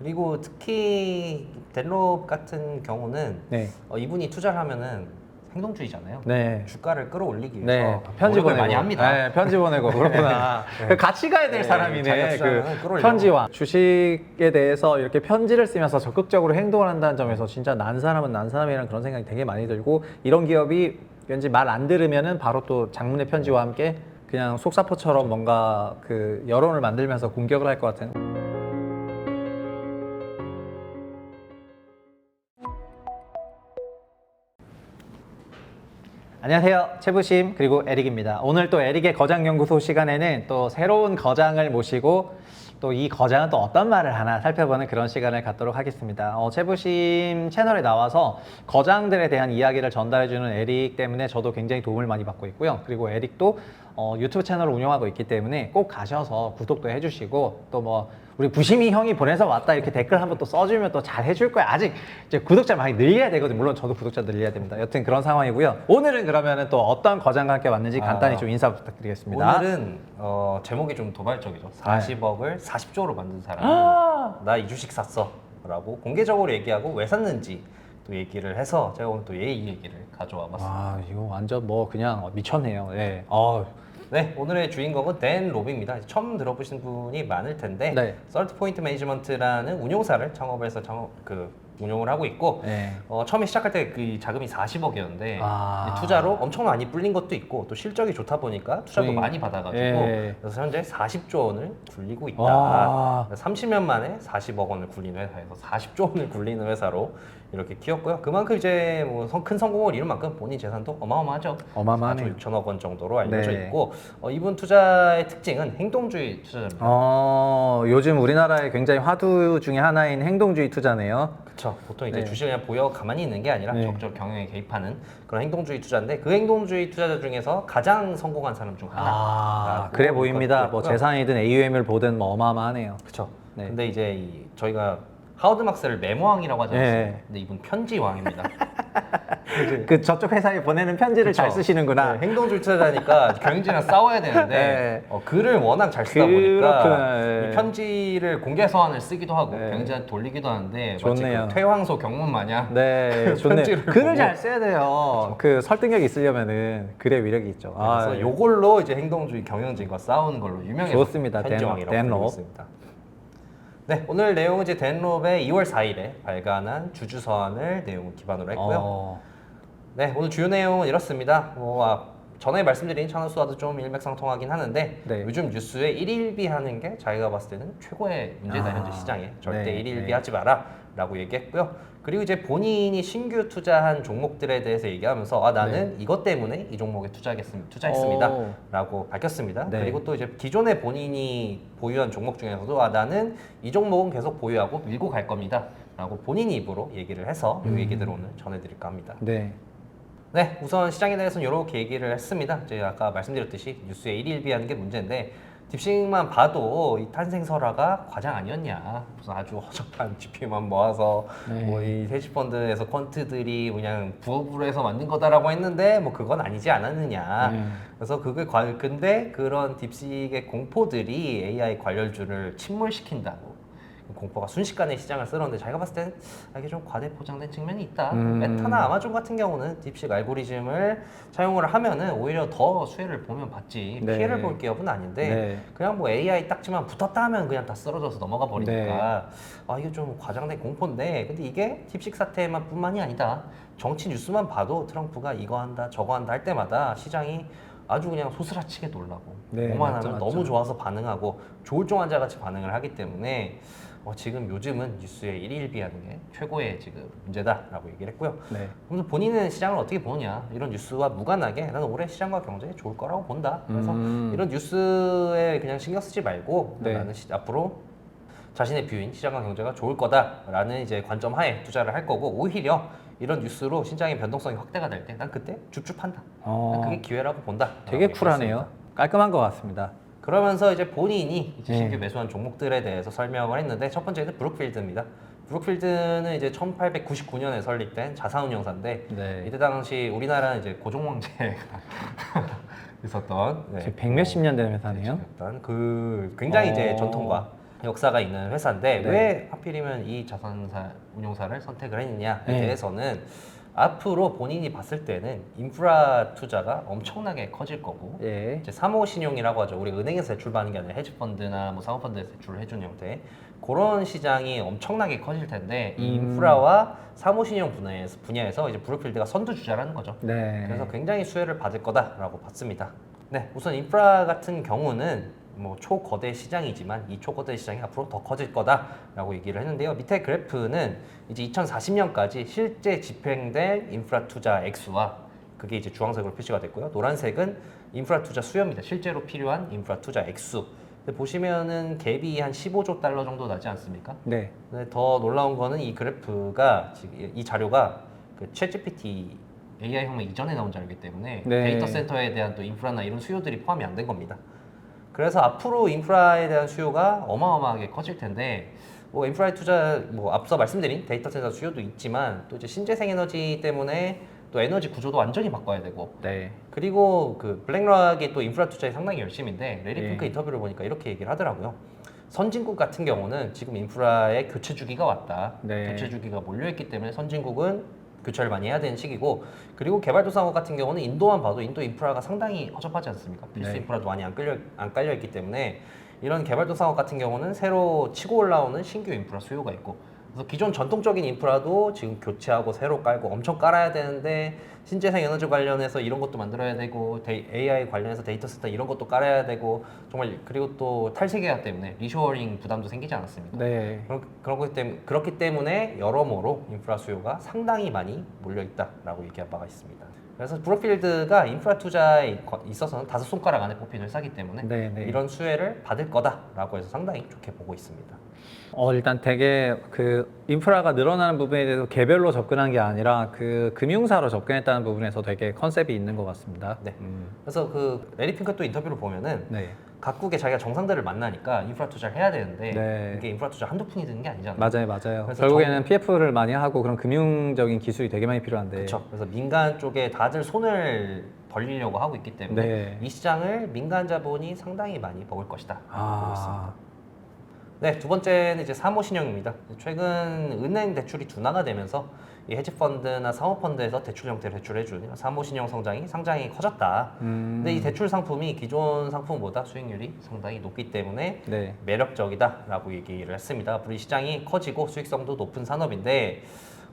그리고 특히 덴롭 같은 경우는 네. 이분이 투자를 하면은 행동주의잖아요. 네. 주가를 끌어올리기 네, 위해서 편지 노력을 보내고 많이 합니다. 네, 편지 보내고 그렇구나. 그 같이 가야 될 네, 사람이네. 자기가 그 투자하면 끌어올려. 편지와 주식에 대해서 이렇게 편지를 쓰면서 적극적으로 행동을 한다는 점에서 진짜 난 사람은 난 사람이라는 그런 생각이 되게 많이 들고, 이런 기업이 왠지 말 안 들으면은 바로 또 장문의 편지와 함께 그냥 속사포처럼 뭔가 그 여론을 만들면서 공격을 할 것 같은. 안녕하세요, 최부심 그리고 에릭입니다. 오늘 또 에릭의 거장연구소 시간에는 또 새로운 거장을 모시고 또 이 거장은 또 어떤 말을 하나 살펴보는 그런 시간을 갖도록 하겠습니다. 최부심 채널에 나와서 거장들에 대한 이야기를 전달해주는 에릭 때문에 저도 굉장히 도움을 많이 받고 있고요. 그리고 에릭도 유튜브 채널을 운영하고 있기 때문에 꼭 가셔서 구독도 해주시고, 또 뭐 우리 부심이 형이 보내서 왔다 이렇게 댓글 한번 또 써주면 또 잘 해줄 거야. 아직 이제 구독자 많이 늘려야 되거든요. 물론 저도 구독자 늘려야 됩니다. 여튼 그런 상황이고요. 오늘은 그러면은 또 어떤 거장과 함께 왔는지 간단히 좀 인사 부탁드리겠습니다. 오늘은 제목이 좀 도발적이죠. 40억을 40조로 만든 사람, 나 이 주식 샀어 라고 공개적으로 얘기하고 왜 샀는지 또 얘기를 해서 제가 오늘 또 이 얘기를 가져와 봤습니다. 와, 이거 완전 뭐 그냥 미쳤네요. 네. 네, 오늘의 주인공은 댄 로비입니다. 처음 들어보신 분이 많을 텐데, 네. 서트 포인트 매니지먼트라는 운용사를 창업해서 운용을 하고 있고, 네. 처음에 시작할 때 그 자금이 40억이었는데 아. 투자로 엄청 많이 불린 것도 있고 또 실적이 좋다 보니까 투자도 수익. 많이 받아가지고 예. 그래서 현재 40조 원을 굴리고 있다. 와. 30년 만에 40억 원을 굴리는 회사에서 40조 원을 굴리는 회사로 이렇게 키웠고요. 그만큼 이제 뭐 큰 성공을 이룬 만큼 본인 재산도 어마어마하죠. 어마어마하네요. 4조 6천억 원 정도로 알려져 네. 있고, 이분 투자의 특징은 행동주의 투자자입니다. 요즘 우리나라의 굉장히 화두 중에 하나인 행동주의 투자네요. 그렇죠. 보통 이제 네. 주식을 그냥 보여 가만히 있는 게 아니라 네. 적극 경영에 개입하는 그런 행동주의 투자인데, 그 행동주의 투자자 중에서 가장 성공한 사람 중 하나. 그래 보입니다. 뭐 재산이든 AUM을 보든 뭐 어마어마하네요. 그렇죠. 네. 근데 이제 저희가 하워드 막스를 메모왕이라고 하지 않습니까? 네. 근데 이분 편지왕입니다. 그 저쪽 회사에 보내는 편지를 잘 그쵸. 쓰시는구나. 네, 행동주의 투자자니까 경영진이랑 싸워야 되는데 네. 글을 워낙 잘 쓰다 그렇구나. 보니까 네. 이 편지를 공개 서한을 쓰기도 하고 네. 경영진한테 돌리기도 하는데 좋네요. 마치 그 퇴황소 경문 마냥 네, 좋네. 편지를 글을 보고. 잘 써야 돼요. 그 설득력 있으려면은 글의 위력이 있죠. 그래서 요걸로 이제 행동주의 경영진과 싸우는 걸로 유명해서 좋습니다. 편지왕이라고 댄롭. 부르고 있습니다. 네, 오늘 내용은 이제 댄롭의 2월 4일에 발간한 주주 서한을 내용을 기반으로 했고요. 네, 오늘 주요 내용은 이렇습니다. 전에 말씀드린 차너스와도 좀 일맥상통하긴 하는데, 네. 요즘 뉴스에 일일비하는 게 자기가 봤을 때는 최고의 문제다. 현재 시장에 절대 네, 일일비하지 마라 라고 얘기했고요. 그리고 이제 본인이 신규 투자한 종목들에 대해서 얘기하면서 나는 이것 때문에 이 종목에 투자했습니다 라고 밝혔습니다. 네. 그리고 또 이제 기존에 본인이 보유한 종목 중에서도 나는 이 종목은 계속 보유하고 밀고 갈 겁니다 라고 본인 입으로 얘기를 해서 이 얘기들을 오늘 전해드릴까 합니다. 네. 네, 우선 시장에 대해서는 이렇게 얘기를 했습니다. 제가 아까 말씀드렸듯이 뉴스에 일일비하는 게 문제인데, 딥싱만 봐도 이 탄생설화가 과장 아니었냐, 무슨 아주 허접한 GP만 모아서 네. 뭐 이 헤지펀드에서 퀀트들이 그냥 부업으로 해서 만든 거다라고 했는데 뭐 그건 아니지 않았느냐. 그래서 근데 그런 딥식의 공포들이 AI 관련주를 침몰시킨다고, 공포가 순식간에 시장을 쓸었는데 자기가 봤을 때는 이게 좀 과대 포장된 측면이 있다. 메타나 아마존 같은 경우는 딥식 알고리즘을 사용을 하면은 오히려 더 수혜를 보면 받지 네. 피해를 볼 기업은 아닌데, 네. 그냥 뭐 AI 딱지만 붙었다 하면 그냥 다 쓰러져서 넘어가 버리니까 이게 좀 과장된 공포인데, 근데 이게 딥식 사태만 뿐만이 아니다. 정치 뉴스만 봐도 트럼프가 이거 한다 저거 한다 할 때마다 시장이 아주 그냥 소스라치게 놀라고, 뭐만 하면 너무 좋아서 반응하고 조울종 환자같이 반응을 하기 때문에 지금 요즘은 뉴스에 일일비하는 게 최고의 지금 문제다라고 얘기를 했고요. 네. 그래서 본인은 시장을 어떻게 보느냐, 이런 뉴스와 무관하게 나는 올해 시장과 경제에 좋을 거라고 본다. 그래서 이런 뉴스에 그냥 신경 쓰지 말고 나는 앞으로 자신의 뷰인 시장과 경제가 좋을 거다라는 이제 관점 하에 투자를 할 거고, 오히려 이런 뉴스로 시장의 변동성이 확대가 될 때 난 그때 줍줍한다. 난 그게 기회라고 본다. 되게 쿨하네요. 깔끔한 것 같습니다. 그러면서 이제 본인이 이제 신규 매수한 종목들에 대해서 설명을 했는데, 첫 번째는 브룩필드입니다. 브룩필드는 이제 1899년에 설립된 자산운용사인데, 네. 이때 당시 우리나라는 이제 고종황제가 있었던 지금 백몇십 년 된 회사네요. 그 굉장히 이제 전통과 역사가 있는 회사인데 네. 왜 하필이면 이 자산사 운용사를 선택을 했느냐에 네. 대해서는 앞으로 본인이 봤을 때는 인프라 투자가 엄청나게 커질 거고 예. 이제 사모 신용이라고 하죠. 우리 은행에서 대출받는 게 아니라 헤지펀드나 뭐 사모펀드에서 대출을 해주는 형태 그런 시장이 엄청나게 커질 텐데 이 인프라와 사모 신용 분야에서 이제 브룩필드가 선두주자라는 거죠. 네. 그래서 굉장히 수혜를 받을 거다라고 봤습니다. 네, 우선 인프라 같은 경우는 뭐 초거대 시장이지만 이 초거대 시장이 앞으로 더 커질 거다라고 얘기를 했는데요. 밑에 그래프는 이제 2040년까지 실제 집행될 인프라 투자 액수와 그게 이제 주황색으로 표시가 됐고요. 노란색은 인프라 투자 수요입니다. 실제로 필요한 인프라 투자 액수. 근데 보시면은 갭이 한 15조 달러 정도 나지 않습니까? 네. 근데 더 놀라운 거는 이 그래프가 지금 이 자료가 그 챗GPT AI 혁명 이전에 나온 자료이기 때문에 네. 데이터 센터에 대한 또 인프라나 이런 수요들이 포함이 안 된 겁니다. 그래서 앞으로 인프라에 대한 수요가 어마어마하게 커질 텐데 뭐 인프라에 투자 뭐 앞서 말씀드린 데이터 센터 수요도 있지만 또 이제 신재생 에너지 때문에 또 에너지 구조도 완전히 바꿔야 되고 네. 그리고 그 블랙락이 또 인프라 투자에 상당히 열심인데 레리 핑크 예. 인터뷰를 보니까 이렇게 얘기를 하더라고요. 선진국 같은 경우는 지금 인프라에 교체 주기가 왔다. 네. 교체 주기가 몰려있기 때문에 선진국은 교체를 많이 해야 되는 시기고 그리고 개발도상국 같은 경우는 인도만 봐도 인도 인프라가 상당히 허접하지 않습니까? 필수 네. 인프라도 많이 안 깔려 있기 때문에 이런 개발도상국 같은 경우는 새로 치고 올라오는 신규 인프라 수요가 있고 그래서 기존 전통적인 인프라도 지금 교체하고 새로 깔고 엄청 깔아야 되는데 신재생 에너지 관련해서 이런 것도 만들어야 되고 AI 관련해서 데이터 센터 이런 것도 깔아야 되고 정말 그리고 또 탈세 계약 때문에 리쇼어링 부담도 생기지 않았습니까? 네. 그렇기 때문에 여러모로 인프라 수요가 상당히 많이 몰려 있다라고 얘기한 바가 있습니다. 그래서 브룩필드가 인프라 투자에 있어서는 5손가락 안에 꼽히는 회사기 때문에 네, 네. 이런 수혜를 받을 거다라고 해서 상당히 좋게 보고 있습니다. 일단 되게 그 인프라가 늘어나는 부분에 대해서 개별로 접근한 게 아니라 그 금융사로 접근했다는 부분에서 되게 컨셉이 있는 것 같습니다. 네. 그래서 그 레리 핑크 또 인터뷰를 보면은 네. 각국의 자기가 정상들을 만나니까 인프라 투자를 해야 되는데 네. 이게 인프라 투자 한두 푼이 드는 게 아니잖아요. 맞아요. 그래서 결국에는 PF를 많이 하고 그런 금융적인 기술이 되게 많이 필요한데. 그렇죠. 그래서 민간 쪽에 다들 손을 벌리려고 하고 있기 때문에 네. 이 시장을 민간 자본이 상당히 많이 먹을 것이다. 보고 있습니다. 네, 두 번째는 이제 사모신용입니다. 최근 은행 대출이 둔화가 되면서 이 헤지펀드나 사모펀드에서 대출 형태로 대출해주는 사모신용 상장이 커졌다. 근데 이 대출 상품이 기존 상품보다 수익률이 상당히 높기 때문에 네. 매력적이다라고 얘기를 했습니다. 앞으로 이 시장이 커지고 수익성도 높은 산업인데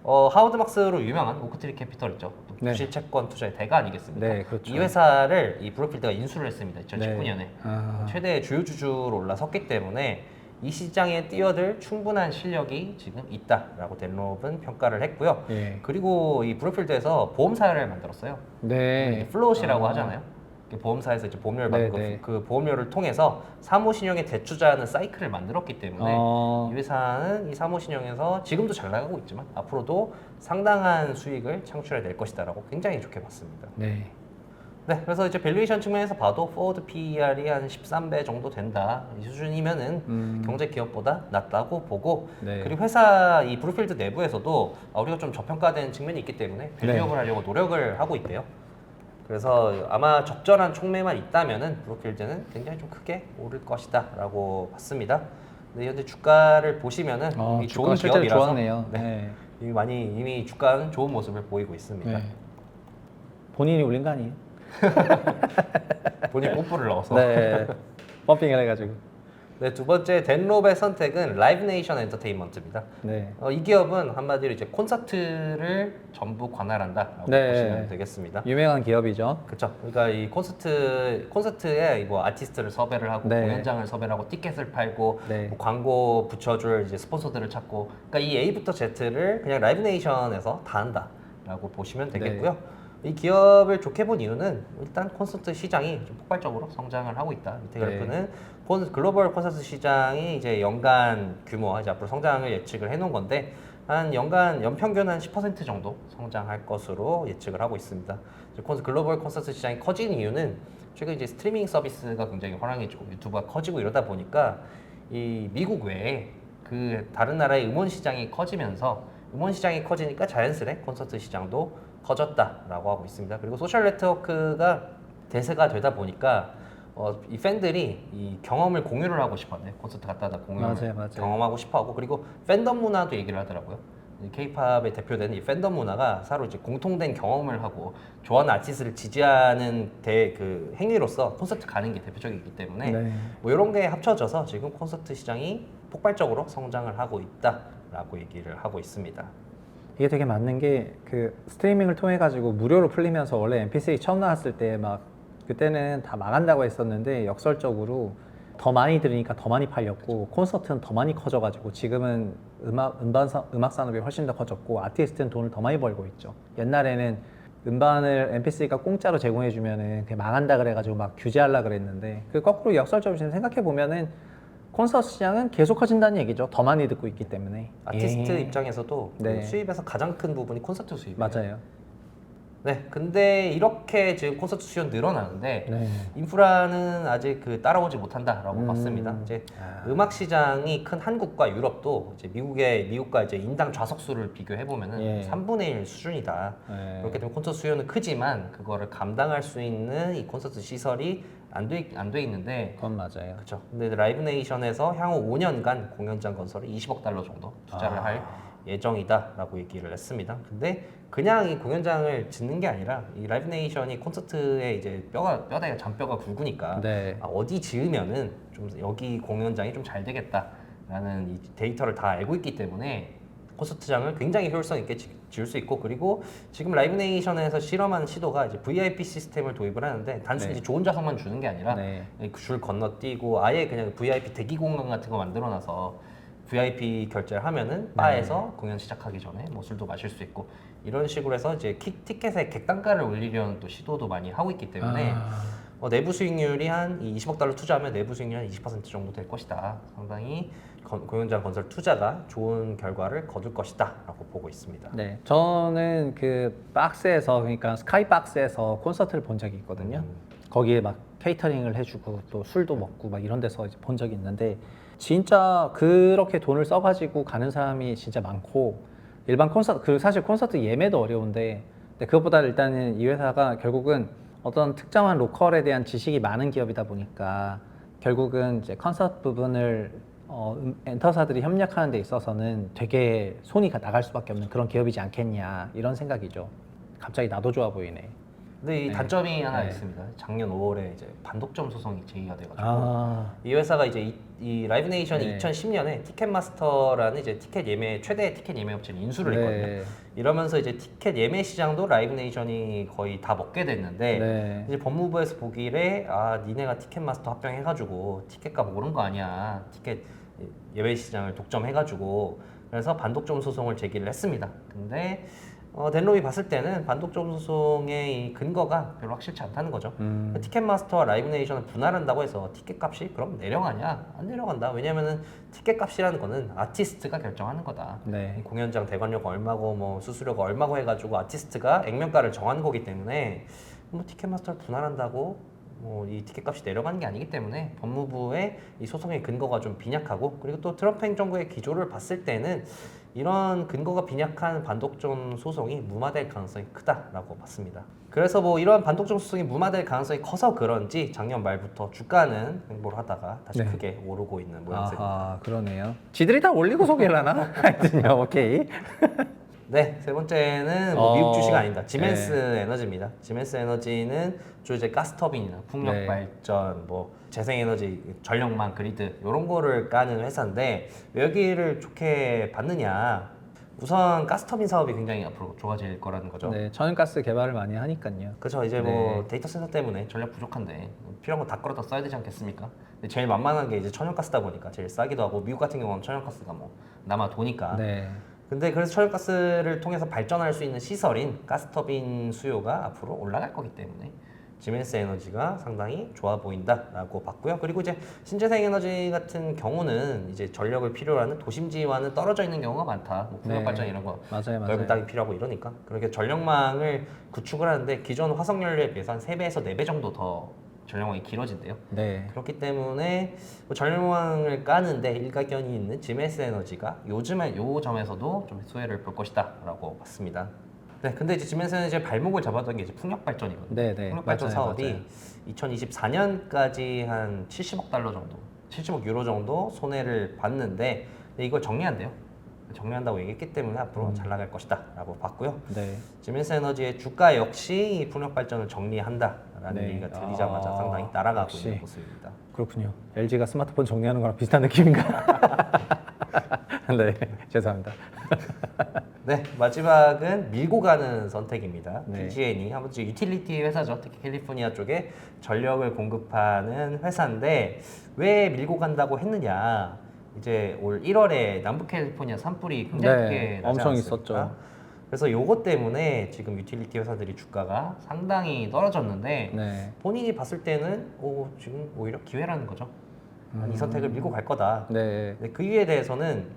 하워드 막스로 유명한 오크트리 캐피털 있죠. 네. 부실 채권 투자의 대가 아니겠습니까? 네, 그렇죠. 이 회사를 이 브룩필드가 인수를 했습니다. 2019년에 네. 아. 최대 주요 주주로 올라섰기 때문에 이 시장에 뛰어들 충분한 실력이 지금 있다라고 덴롭은 평가를 했고요. 예. 그리고 이 브룩필드에서 보험사를 만들었어요. 네. 플롯이라고 하잖아요. 보험사에서 이제 보험료를 받는 네. 그 보험료를 통해서 사모신용에 대투자하는 사이클을 만들었기 때문에 이 회사는 이 사모신용에서 지금도 잘 나가고 있지만 앞으로도 상당한 수익을 창출해낼 것이다라고 굉장히 좋게 봤습니다. 네. 네, 그래서 이제 밸류에이션 측면에서 봐도 포워드 PER이 한 13배 정도 된다 이 수준이면은 경제 기업보다 낫다고 보고 네. 그리고 회사 이 브룩필드 내부에서도 우리가 좀 저평가된 측면이 있기 때문에 밸류업을 하려고 노력을 하고 있대요. 그래서 아마 적절한 촉매만 있다면은 브룩필드는 굉장히 좀 크게 오를 것이다라고 봤습니다. 근데 현재 주가를 보시면은 이미 좋은 실제로 기업이라서 좋았네요. 네, 이미 주가는 좋은 모습을 보이고 있습니다. 네. 본인이 올린 거 아니에요? 본인 뽀뽀를 넣어서. 네. 펌핑을 해가지고. 네, 두 번째 덴롭의 선택은 라이브 네이션 엔터테인먼트입니다. 네. 이 기업은 한마디로 이제 콘서트를 전부 관할한다라고 네. 보시면 되겠습니다. 유명한 기업이죠. 그렇죠. 그러니까 이 콘서트에 뭐 아티스트를 섭외를 하고 네. 공연장을 섭외를 하고 티켓을 팔고 네. 뭐 광고 붙여줄 이제 스폰서들을 찾고, 그러니까 이 A부터 Z를 그냥 라이브 네이션에서 다 한다라고 보시면 되겠고요. 이 기업을 좋게 본 이유는 일단 콘서트 시장이 좀 폭발적으로 성장을 하고 있다. 밑에 그래프는 글로벌 콘서트 시장이 이제 연간 규모, 이제 앞으로 성장을 예측을 해놓은 건데 한 연평균 한 10% 정도 성장할 것으로 예측을 하고 있습니다. 글로벌 콘서트 시장이 커진 이유는 최근 이제 스트리밍 서비스가 굉장히 활황해지고 유튜브가 커지고 이러다 보니까 이 미국 외에 그 다른 나라의 음원 시장이 커지면서 음원 시장이 커지니까 자연스레 콘서트 시장도 커졌다라고 하고 있습니다. 그리고 소셜 네트워크가 대세가 되다 보니까 이 팬들이 이 경험을 공유를 하고 싶었네. 콘서트 갔다 공연을 맞아요. 경험하고 싶어하고 그리고 팬덤 문화도 얘기를 하더라고요. K-팝에 대표되는 이 팬덤 문화가 서로 이제 공통된 경험을 하고 좋아하는 아티스트를 지지하는 그 행위로서 콘서트 가는 게 대표적이기 때문에 네. 뭐 이런 게 합쳐져서 지금 콘서트 시장이 폭발적으로 성장을 하고 있다라고 얘기를 하고 있습니다. 이게 되게 맞는 게 그 스트리밍을 통해 가지고 무료로 풀리면서 원래 MP3 처음 나왔을 때 막 그때는 다 망한다고 했었는데 역설적으로 더 많이 들으니까 더 많이 팔렸고 콘서트는 더 많이 커져가지고 지금은 음악 산업이 훨씬 더 커졌고 아티스트는 돈을 더 많이 벌고 있죠. 옛날에는 음반을 MP3가 공짜로 제공해 주면은 그게 망한다 그래가지고 막 규제하려 그랬는데 그 거꾸로 역설적으로 지금 생각해 보면은 콘서트 시장은 계속 커진다는 얘기죠. 더 많이 듣고 있기 때문에. 아티스트 예. 입장에서도 그 네. 수입에서 가장 큰 부분이 콘서트 수입이에요. 맞아요. 네, 근데 이렇게 지금 콘서트 수요 늘어나는데 네. 인프라는 아직 그 따라오지 못한다라고 봤습니다. 이제 아. 음악 시장이 큰 한국과 유럽도 이제 미국과 이제 인당 좌석 수를 비교해 보면은 예. 3분의 1 수준이다. 네. 그렇기 때문에 콘서트 수요는 크지만 그거를 감당할 수 있는 이 콘서트 시설이 안 돼 있는데 그건 맞아요. 그렇죠. 근데 라이브 네이션에서 향후 5년간 공연장 건설에 20억 달러 정도 투자를 할 예정이다라고 얘기를 했습니다. 근데 그냥 이 공연장을 짓는 게 아니라 이 라이브 네이션이 콘서트에 이제 뼈다가 잔뼈가 굵으니까 네. 어디 지으면은 좀 여기 공연장이 좀 잘 되겠다라는 이 데이터를 다 알고 있기 때문에 콘서트장을 굉장히 효율성 있게 지을 수 있고 그리고 지금 라이브 네이션에서 실험한 시도가 이제 VIP 시스템을 도입을 하는데 단순히 네. 이제 좋은 좌석만 주는 게 아니라 네. 줄 건너뛰고 아예 그냥 VIP 대기 공간 같은 거 만들어놔서 VIP 결제를 하면은 바에서 공연 시작하기 전에 뭐 술도 마실 수 있고 이런 식으로 해서 이제 티켓의 객단가를 올리려는 또 시도도 많이 하고 있기 때문에 내부 수익률이 한 20억 달러 투자하면 내부 수익률 한 20% 정도 될 것이다. 상당히 공연장 건설 투자가 좋은 결과를 거둘 것이다라고 보고 있습니다. 네, 저는 그 박스에서 그러니까 스카이박스에서 콘서트를 본 적이 있거든요. 거기에 막 케이터링을 해주고 또 술도 먹고 막 이런 데서 이제 본 적이 있는데 진짜 그렇게 돈을 써가지고 가는 사람이 진짜 많고 일반 콘서트 그 사실 콘서트 예매도 어려운데 근데 그것보다 일단은 이 회사가 결국은 어떤 특정한 로컬에 대한 지식이 많은 기업이다 보니까 결국은 이제 콘서트 부분을 엔터사들이 협력하는 데 있어서는 되게 손이 나갈 수밖에 없는 그런 기업이지 않겠냐 이런 생각이죠. 갑자기 나도 좋아 보이네. 근데 이 네. 단점이 하나 네. 있습니다. 작년 5월에 이제 반독점 소송이 제기가 돼가지고 아, 이 회사가 이제 이 라이브 네이션이 네. 2010년에 티켓마스터라는 이제 최대 티켓 예매 업체를 인수를 했거든요. 네. 이러면서 이제 티켓 예매 시장도 라이브 네이션이 거의 다 먹게 됐는데 네. 이제 법무부에서 보기에 니네가 티켓마스터 합병해가지고 티켓값 오른 거 아니야. 티켓 예매 시장을 독점해가지고 그래서 반독점 소송을 제기를 했습니다. 근데 덴로이 봤을 때는 반독점 소송의 이 근거가 별로 확실치 않다는 거죠. 티켓마스터와 라이브 네이션을 분할한다고 해서 티켓값이 그럼 내려가냐? 안 내려간다. 왜냐면은 티켓값이라는 거는 아티스트가 결정하는 거다. 네. 공연장 대관료가 얼마고 뭐 수수료가 얼마고 해가지고 아티스트가 액면가를 정하는 거기 때문에 뭐 티켓마스터를 분할한다고 뭐 이 티켓값이 내려가는 게 아니기 때문에 법무부의 이 소송의 근거가 좀 빈약하고 그리고 또 트럼프 행정부의 기조를 봤을 때는 이런 근거가 빈약한 반독점 소송이 무마될 가능성이 크다라고 봤습니다. 그래서 뭐 이런 반독점 소송이 무마될 가능성이 커서 그런지 작년 말부터 주가는 횡보를 하다가 다시 네. 크게 오르고 있는 모양새입니다. 아하, 그러네요. 지들이 다 올리고 소개를 하나? 하여튼요, 오케이. 네, 세 번째는 뭐 미국 주식 아닙니다. 지멘스 네. 에너지입니다. 지멘스 에너지는 주로 이제 가스터빈이나 풍력 네. 발전, 뭐 재생에너지, 전력망, 그리드 이런 거를 까는 회사인데 왜 여기를 좋게 봤느냐? 우선 가스터빈 사업이 굉장히 앞으로 좋아질 거라는 거죠. 네, 천연가스 개발을 많이 하니까요. 그렇죠. 이제 네. 뭐 데이터 센터 때문에 전력 부족한데 필요한 거 다 끌어다 써야 되지 않겠습니까? 근데 제일 만만한 게 이제 천연가스다 보니까 제일 싸기도 하고 미국 같은 경우는 천연가스가 뭐 남아 도니까. 네. 근데 그래서 천연가스를 통해서 발전할 수 있는 시설인 가스터빈 수요가 앞으로 올라갈 거기 때문에 지멘스 에너지가 상당히 좋아 보인다라고 봤고요. 그리고 이제 신재생 에너지 같은 경우는 이제 전력을 필요로 하는 도심지와는 떨어져 있는 경우가 많다. 뭐 풍력 네. 발전 이런 거 맞아요, 넓은 맞아요. 땅이 필요하고 이러니까 그렇게 전력망을 구축을 하는데 기존 화석 연료에 비해서 한 3배에서 4배 정도 더 전력망이 길어진대요. 네. 그렇기 때문에 뭐 전력망을 까는데 일가견이 있는 지멘스 에너지가 요 점에서도 좀 수혜를 볼 것이다라고 봤습니다. 네, 근데 이제 지멘스는 이제 발목을 잡았던 게 이제 풍력 발전이거든요. 네네. 풍력 발전 맞아요, 사업이 맞아요. 2024년까지 한 70억 달러 정도, 70억 유로 정도 손해를 봤는데 근데 이걸 정리한대요. 정리한다고 얘기했기 때문에 앞으로 잘 나갈 것이다라고 봤고요. 네. 지멘스 에너지의 주가 역시 이 풍력 발전을 정리한다라는 네. 얘기가 들리자마자 아, 상당히 날아가고 역시. 있는 모습입니다. 그렇군요. LG가 스마트폰 정리하는 거랑 비슷한 느낌인가? 네, 죄송합니다. 네, 마지막은 밀고 가는 선택입니다. 네. PG&E 한번 이제 유틸리티 회사죠. 특히 캘리포니아 쪽에 전력을 공급하는 회사인데 왜 밀고 간다고 했느냐? 이제 올 1월에 남부 캘리포니아 산불이 굉장히 네, 크게 나지 엄청 않았습니까? 있었죠. 그래서 요것 때문에 지금 유틸리티 회사들이 주가가 상당히 떨어졌는데 네. 본인이 봤을 때는 지금 오히려 기회라는 거죠. 이 선택을 밀고 갈 거다. 네. 근데 그 이유에 대해서는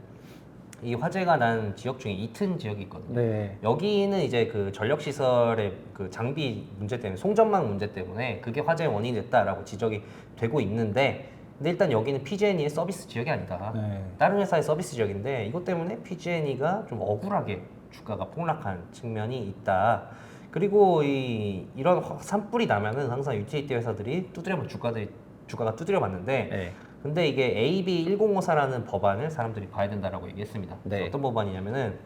이 화재가 난 지역 중에 이튼 지역이 있거든요. 네. 여기는 이제 그 전력 시설의 그 장비 문제 때문에 송전망 문제 때문에 그게 화재의 원인이 됐다라고 지적이 되고 있는데 근데 일단 여기는 PG&E의 서비스 지역이 아니다. 네. 다른 회사의 서비스 지역인데 이것 때문에 PG&E가 좀 억울하게 주가가 폭락한 측면이 있다. 그리고 이런 산불이 나면은 항상 유틸리티 회사들이 주가가 두드려 맞는데 네. 근데 이게 AB 1054라는 법안을 사람들이 봐야 된다라고 얘기했습니다. 네. 어떤 법안이냐면은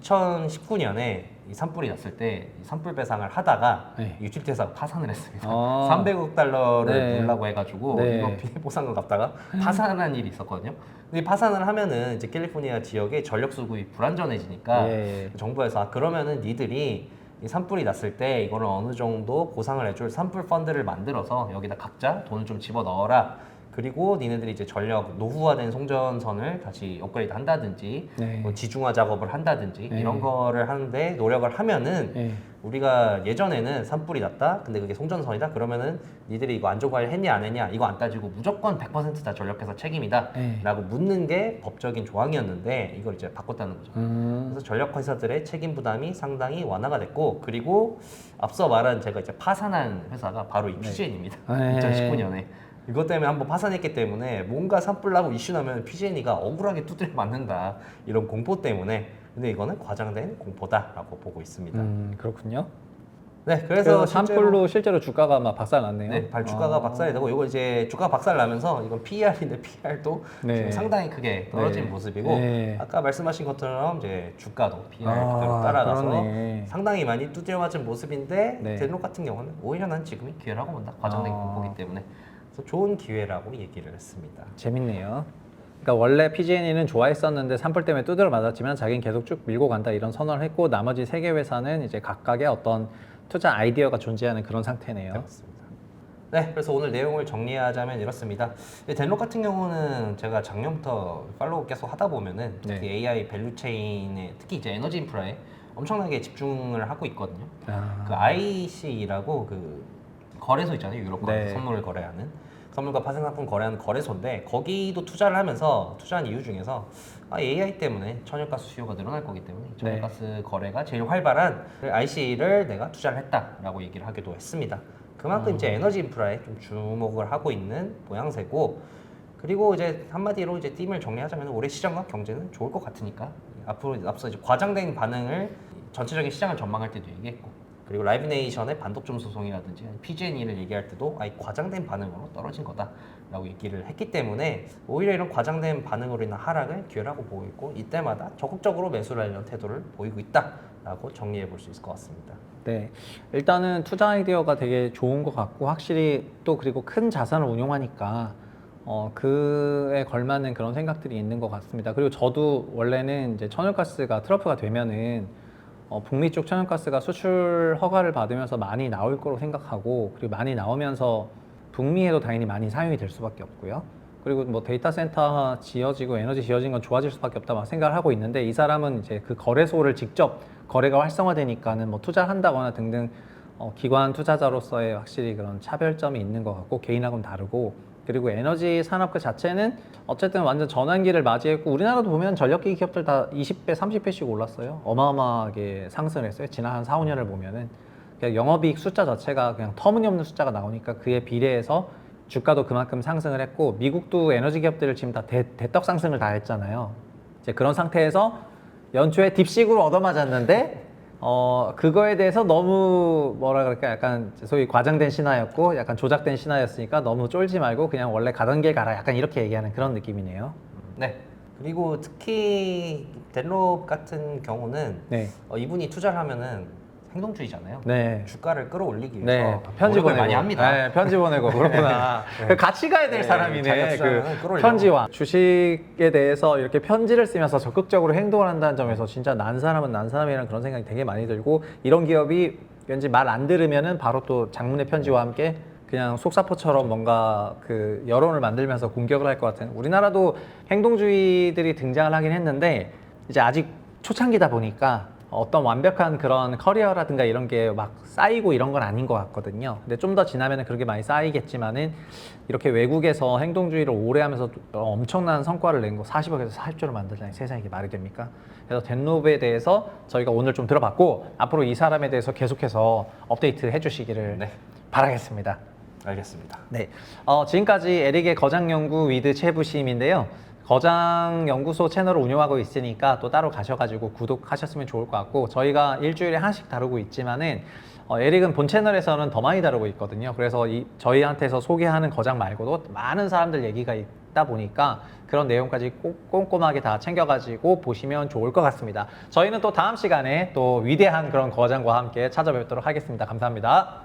2019년에 이 산불이 났을 때 이 산불 배상을 하다가 네. 유틸리티 회사가 파산을 했습니다. 아. 300억 달러를 네. 물라고 해가지고 네. 이거 피해 보상을 갚다가 파산한 일이 있었거든요. 근데 이 파산을 하면은 이제 캘리포니아 지역의 전력 수급이 불안전해지니까 예. 정부에서 그러면은 니들이 이 산불이 났을 때 이거를 어느 정도 보상을 해줄 산불 펀드를 만들어서 여기다 각자 돈을 좀 집어 넣어라. 그리고 니네들이 이제 전력 노후화된 송전선을 다시 업그레이드 한다든지 네. 뭐 지중화 작업을 한다든지 네. 이런 거를 하는데 노력을 하면은 네. 우리가 예전에는 산불이 났다 근데 그게 송전선이다 그러면은 니들이 이거 안전관리 했냐 안 했냐 이거 안 따지고 무조건 100%다 전력회사 책임이다 네. 라고 묻는 게 법적인 조항이었는데 이걸 이제 바꿨다는 거죠. 그래서 전력회사들의 책임 부담이 상당히 완화가 됐고 그리고 앞서 말한 제가 이제 파산한 회사가 바로 이 PG&E입니다. 네. 2019년에 이것 때문에 한번 파산했기 때문에 뭔가 산불 나고 이슈 나면 PG&E가 억울하게 두드려 맞는다 이런 공포 때문에 근데 이거는 과장된 공포다라고 보고 있습니다. 그렇군요. 네, 그래서 그래서 산불로 실제로 주가가 막 박살났네요. 네, 주가가 박살이 되고 이거 이제 주가 박살 나면서 이건 PER인데 PER도 네. 지금 상당히 크게 떨어진 네. 모습이고 네. 아까 말씀하신 것처럼 이제 주가도 PER 아, 그대로 따라가서 그러네. 상당히 많이 두드려 맞은 모습인데 네. 덴록 같은 경우는 오히려 난 지금이 기회라고 본다. 과장된 아. 공포기 때문에 그래서 좋은 기회라고 얘기를 했습니다. 재밌네요. 그러니까 원래 PG&E는 좋아했었는데 산불 때문에 두드려 맞았지만 자기는 계속 쭉 밀고 간다 이런 선언을 했고 나머지 세 개 회사는 이제 각각의 어떤 투자 아이디어가 존재하는 그런 상태네요. 그렇습니다. 네, 그래서 오늘 내용을 정리하자면 이렇습니다. 덴록 같은 경우는 제가 작년부터 팔로우 계속 하다 보면은 특히 네. AI 밸류 체인에 특히 이제 에너지 인프라에 엄청나게 집중을 하고 있거든요. 아, 그 IC라고 그 거래소 있잖아요. 유럽 거래소 네. 선물을 거래하는 선물과 파생상품 거래하는 거래소인데 거기도 투자를 하면서 투자한 이유 중에서 AI 때문에 천연가스 수요가 늘어날 거기 때문에 천연가스 거래가 제일 활발한 IC를 내가 투자를 했다라고 얘기를 하기도 했습니다. 그만큼 이제 에너지 인프라에 좀 주목을 하고 있는 모양새고 그리고 이제 한마디로 이제 띠을 정리하자면 올해 시장과 경제는 좋을 것 같으니까 앞서 이제 과장된 반응을 전체적인 시장을 전망할 때도 얘기했고 그리고 라이브네이션의 반독점 소송이라든지 PG&E를 얘기할 때도 과장된 반응으로 떨어진 거다라고 얘기를 했기 때문에 오히려 이런 과장된 반응으로 인한 하락을 기회라고 보고 있고 이때마다 적극적으로 매수를 하려는 태도를 보이고 있다라고 정리해 볼 수 있을 것 같습니다. 네. 일단은 투자 아이디어가 되게 좋은 것 같고 확실히 또 그리고 큰 자산을 운용하니까 그에 걸맞는 그런 생각들이 있는 것 같습니다. 그리고 저도 원래는 이제 천연가스가 트러프가 되면은 북미 쪽 천연가스가 수출 허가를 받으면서 많이 나올 거로 생각하고 그리고 많이 나오면서 북미에도 당연히 많이 사용이 될 수밖에 없고요. 그리고 뭐 데이터 센터 지어지고 에너지 지어진 건 좋아질 수밖에 없다 막 생각을 하고 있는데 이 사람은 이제 그 거래소를 직접 거래가 활성화되니까는 뭐 투자한다거나 등등 기관 투자자로서의 확실히 그런 차별점이 있는 것 같고 개인하고는 다르고 그리고 에너지 산업 그 자체는 어쨌든 완전 전환기를 맞이했고 우리나라도 보면 전력기기 기업들 다 20배, 30배씩 올랐어요. 어마어마하게 상승을 했어요. 지난 한 4, 5년을 보면은 그냥 영업이익 숫자 자체가 그냥 터무니없는 숫자가 나오니까 그에 비례해서 주가도 그만큼 상승을 했고 미국도 에너지 기업들을 지금 다 대떡 상승을 다 했잖아요. 이제 그런 상태에서 연초에 딥식으로 얻어맞았는데 그거에 대해서 너무 뭐라 그럴까 약간 소위 과장된 신화였고 약간 조작된 신화였으니까 너무 쫄지 말고 그냥 원래 가던 길 가라 약간 이렇게 얘기하는 그런 느낌이네요. 네. 그리고 특히 델롭 같은 경우는 네. 이분이 투자를 하면은 행동주의잖아요. 네. 주가를 끌어올리기 위해서 네, 편지 노력을 보내고 많이 합니다. 네, 편지 보내고 그렇구나. 그 같이 가야 될 네, 사람이네. 자기가 그 투자하는 끌어올려. 편지와 주식에 대해서 이렇게 편지를 쓰면서 적극적으로 행동을 한다는 점에서 진짜 난 사람은 난 사람이라는 그런 생각이 되게 많이 들고 이런 기업이 왠지 말 안 들으면은 바로 또 장문의 편지와 함께 그냥 속사포처럼 뭔가 그 여론을 만들면서 공격을 할 것 같은 우리나라도 행동주의들이 등장을 하긴 했는데 이제 아직 초창기다 보니까 어떤 완벽한 그런 커리어라든가 이런 게 막 쌓이고 이런 건 아닌 것 같거든요. 근데 좀 더 지나면 그렇게 많이 쌓이겠지만은 이렇게 외국에서 행동주의를 오래 하면서 엄청난 성과를 낸 거 40억에서 40조를 만들다니 세상에 이게 말이 됩니까? 그래서 덴롭에 대해서 저희가 오늘 좀 들어봤고 앞으로 이 사람에 대해서 계속해서 업데이트 해주시기를 네. 바라겠습니다. 알겠습니다. 네, 지금까지 에릭의 거장연구 위드 최부심인데요. 거장연구소 채널을 운영하고 있으니까 또 따로 가셔가지고 구독하셨으면 좋을 것 같고 저희가 일주일에 하나씩 다루고 있지만은 에릭은 본 채널에서는 더 많이 다루고 있거든요. 그래서 저희한테서 소개하는 거장 말고도 많은 사람들 얘기가 있다 보니까 그런 내용까지 꼭 꼼꼼하게 다 챙겨가지고 보시면 좋을 것 같습니다. 저희는 또 다음 시간에 또 위대한 그런 거장과 함께 찾아뵙도록 하겠습니다. 감사합니다.